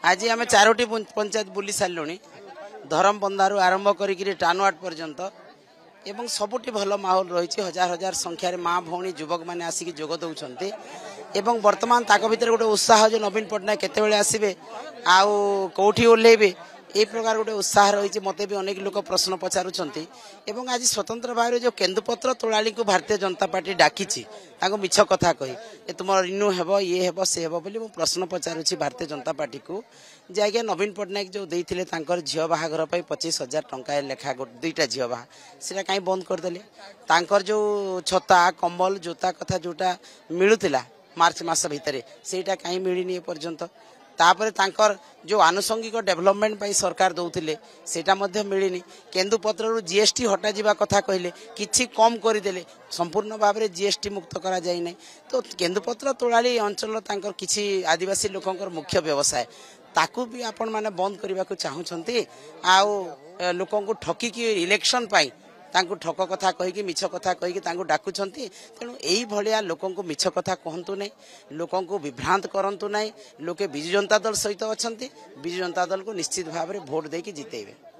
आज आम चारोटी पंचायत बुली सारू धरमबंधारू आरंभ करी टानुआट पर्यंत एवं सबुठी भल माहौल रही हजार हजार संख्यार माँ भौणी युवक मैंने आसिक जोग दौरान एवं वर्तमान ताक भर गोटे उत्साह जो नवीन पट्टनायक केतबेले आसबे आउ कौटी ओह्लैबे ये प्रकार गोटे उत्साह रही मत भी अनेक लोक प्रश्न पचारुंट एवं आज स्वतंत्र भाव जो केन्दुपत्र तोलाली को भारतीय जनता पार्टी डाकी मिछ कथा कही ए तुम रिन्यू हेब ये हेब से हेब बोली प्रश्न पचारुची भारतीय जनता पार्टी को जे आज्ञा नवीन पट्टनायक जो देते झील बाहागर 25,000 टंका लेखा दुईटा झील बाहा से कहीं बंद करदे जो छता कंबल जोता कथा जोटा मिलूला मार्च मास भितर सेटा कहीं मिलनी एपर्यंत तापर तांकर जो आनुषंगिक डेवलपमेंट पाई सरकार दौले सेटा मध्य मिलनी केन्दुपत्र जीएसटी हटा जावा कथा कहले किछि कम करदेले संपूर्ण भाव में जीएसटी मुक्त करा जाय नै तो केन्दुपत्र तोलाली अंचल तांकर किछि आदिवासी लोकंकर मुख्य व्यवसाय ताकू भी आपण माने बंद करने को चाहूँगी आउ लोक ठकिकी इलेक्शन पाई तांको ठक कथा कहीकि मिछ कथा कहीकि तांको डाकुछंती तेणु एई भलिया लोकंको मिछ कथा कहंतु नै लोकंको विभ्रांत करंतु नै लोके बिजु जनता दल सहित अछंती बिजु जनता दल को निश्चित भाव में भोट देकी जितेबे।